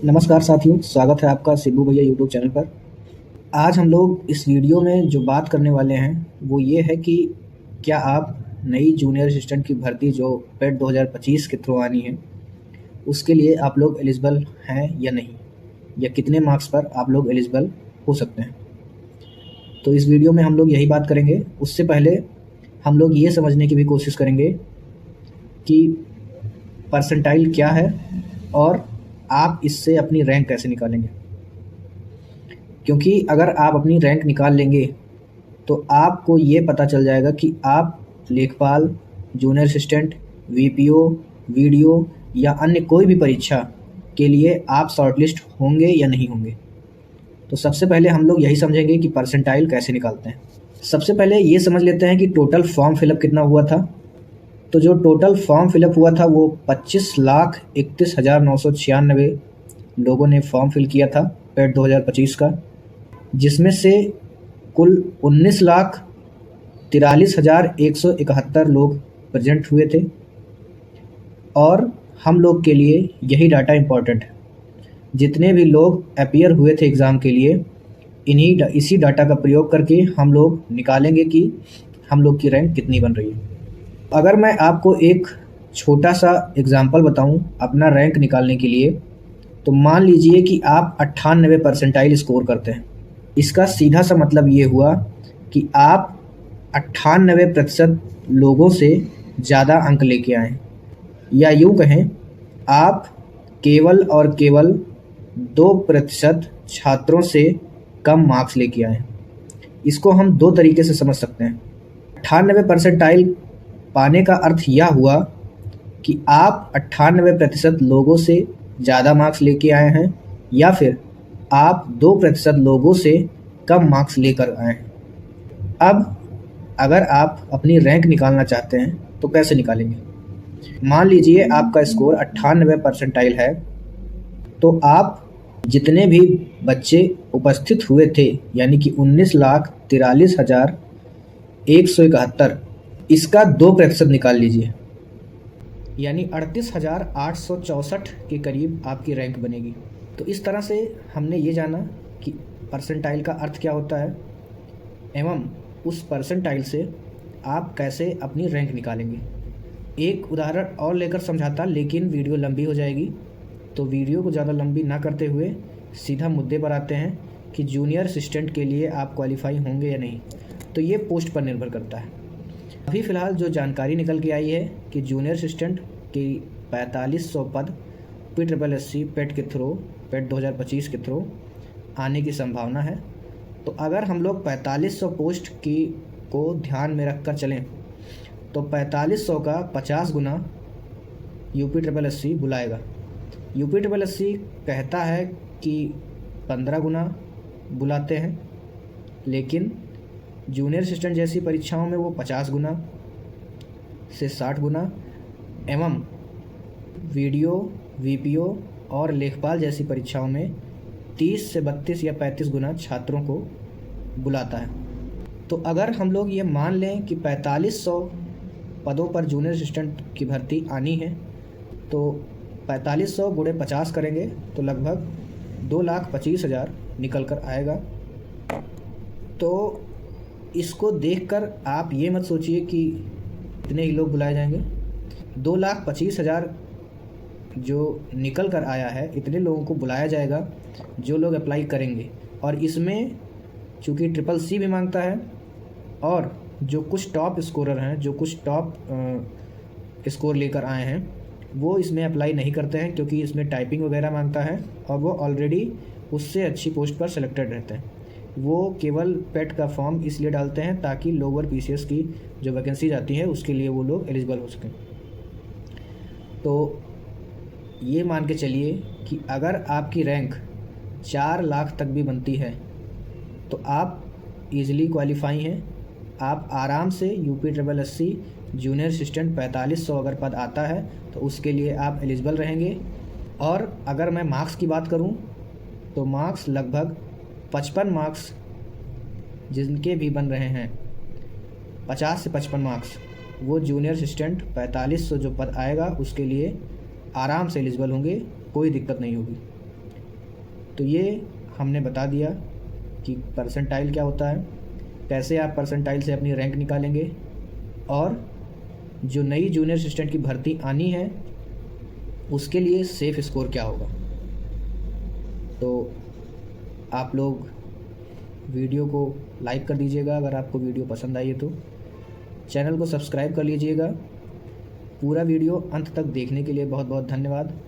नमस्कार साथियों, स्वागत है आपका सिब्बू भैया यूट्यूब चैनल पर। आज हम लोग इस वीडियो में जो बात करने वाले हैं वो ये है कि क्या आप नई जूनियर असिस्टेंट की भर्ती जो पेट 2025 के थ्रू आनी है उसके लिए आप लोग एलिजिबल हैं या नहीं, या कितने मार्क्स पर आप लोग एलिजिबल हो सकते हैं। तो इस वीडियो में हम लोग यही बात करेंगे। उससे पहले हम लोग ये समझने की भी कोशिश करेंगे कि परसेंटाइल क्या है और आप इससे अपनी रैंक कैसे निकालेंगे। क्योंकि अगर आप अपनी रैंक निकाल लेंगे तो आपको ये पता चल जाएगा कि आप लेखपाल, जूनियर असिस्टेंट, वीपीओ, वीडियो या अन्य कोई भी परीक्षा के लिए आप शॉर्टलिस्ट होंगे या नहीं होंगे। तो सबसे पहले हम लोग यही समझेंगे कि परसेंटाइल कैसे निकालते हैं। सबसे पहले ये समझ लेते हैं कि टोटल फॉर्म फिलअप कितना हुआ था। तो जो टोटल फॉर्म फिलअप हुआ था वो 25,31,996 लोगों ने फॉर्म फिल किया था पेट 2025 का, जिसमें से कुल 19,43,171 लोग प्रेजेंट हुए थे। और हम लोग के लिए यही डाटा इम्पॉर्टेंट है। जितने भी लोग अपीयर हुए थे एग्ज़ाम के लिए, इसी डाटा का प्रयोग करके हम लोग निकालेंगे कि हम लोग की रैंक कितनी बन रही है। अगर मैं आपको एक छोटा सा एग्ज़ाम्पल बताऊं अपना रैंक निकालने के लिए, तो मान लीजिए कि आप 98 परसेंटाइल स्कोर करते हैं। इसका सीधा सा मतलब ये हुआ कि आप 98% लोगों से ज़्यादा अंक लेके आए, या यूँ कहें आप केवल और केवल 2% छात्रों से कम मार्क्स लेके आए। इसको हम दो तरीके से समझ सकते हैं। 98 परसेंटाइल पाने का अर्थ यह हुआ कि आप 98% लोगों से ज़्यादा मार्क्स लेके आए हैं, या फिर आप 2% लोगों से कम मार्क्स लेकर आए हैं। अब अगर आप अपनी रैंक निकालना चाहते हैं तो कैसे निकालेंगे। मान लीजिए आपका स्कोर 98 परसेंटाइल है, तो आप जितने भी बच्चे उपस्थित हुए थे यानी कि 19,43,171, इसका 2% निकाल लीजिए, यानी 38,864 के करीब आपकी रैंक बनेगी। तो इस तरह से हमने ये जाना कि परसेंटाइल का अर्थ क्या होता है एवं उस परसेंटाइल से आप कैसे अपनी रैंक निकालेंगे। एक उदाहरण और लेकर समझाता, लेकिन वीडियो लंबी हो जाएगी, तो वीडियो को ज़्यादा लंबी ना करते हुए सीधा मुद्दे पर आते हैं कि जूनियर असिस्टेंट के लिए आप क्वालिफाई होंगे या नहीं। तो ये पोस्ट पर निर्भर करता है। अभी फ़िलहाल जो जानकारी निकल के आई है कि जूनियर असिस्टेंट की 4500 पद PSSSC पेट के थ्रू, पेट 2025 के थ्रू आने की संभावना है। तो अगर हम लोग 4500 पोस्ट को ध्यान में रख कर चलें तो 4500 का 50 गुना UPSSC बुलाएगा। UPSSC कहता है कि 15 गुना बुलाते हैं, लेकिन जूनियर असिस्टेंट जैसी परीक्षाओं में वो 50 गुना से 60 गुना एवं वीडियो, वीपीओ और लेखपाल जैसी परीक्षाओं में 30 से 32 या 35 गुना छात्रों को बुलाता है। तो अगर हम लोग ये मान लें कि 4500 पदों पर जूनियर असिस्टेंट की भर्ती आनी है, तो 4500 गुणे 50 करेंगे तो लगभग 2,25,000 निकल कर आएगा। तो इसको देखकर आप ये मत सोचिए कि इतने ही लोग बुलाए जाएंगे। 2,25,000 जो निकल कर आया है, इतने लोगों को बुलाया जाएगा जो लोग अप्लाई करेंगे। और इसमें चूँकि SSC भी मांगता है, और जो कुछ टॉप स्कोरर हैं, जो कुछ टॉप स्कोर लेकर आए हैं, वो इसमें अप्लाई नहीं करते हैं क्योंकि इसमें टाइपिंग वगैरह मांगता है और वो ऑलरेडी उससे अच्छी पोस्ट पर सेलेक्टेड रहते हैं। वो केवल पेट का फॉर्म इसलिए डालते हैं ताकि लोअर PCS की जो वैकेंसी जाती है उसके लिए वो लोग एलिजिबल हो सकें। तो ये मान के चलिए कि अगर आपकी रैंक 4 लाख तक भी बनती है तो आप ईज़िली क्वालिफाई हैं। आप आराम से UPSSC जूनियर असिस्टेंट 4500 अगर पद आता है तो उसके लिए आप एलिजिबल रहेंगे। और अगर मैं मार्क्स की बात करूं तो मार्क्स लगभग 55 मार्क्स जिनके भी बन रहे हैं, 50 से 55 मार्क्स, वो जूनियर असिस्टेंट 4500 जो पद आएगा उसके लिए आराम से एलिजिबल होंगे, कोई दिक्कत नहीं होगी। तो ये हमने बता दिया कि परसेंटाइल क्या होता है, कैसे आप परसेंटाइल से अपनी रैंक निकालेंगे, और जो नई जूनियर असिस्टेंट की भर्ती आनी है उसके लिए सेफ़ स्कोर क्या होगा। तो आप लोग वीडियो को लाइक कर दीजिएगा अगर आपको वीडियो पसंद आई है तो, चैनल को सब्सक्राइब कर लीजिएगा। पूरा वीडियो अंत तक देखने के लिए बहुत बहुत धन्यवाद।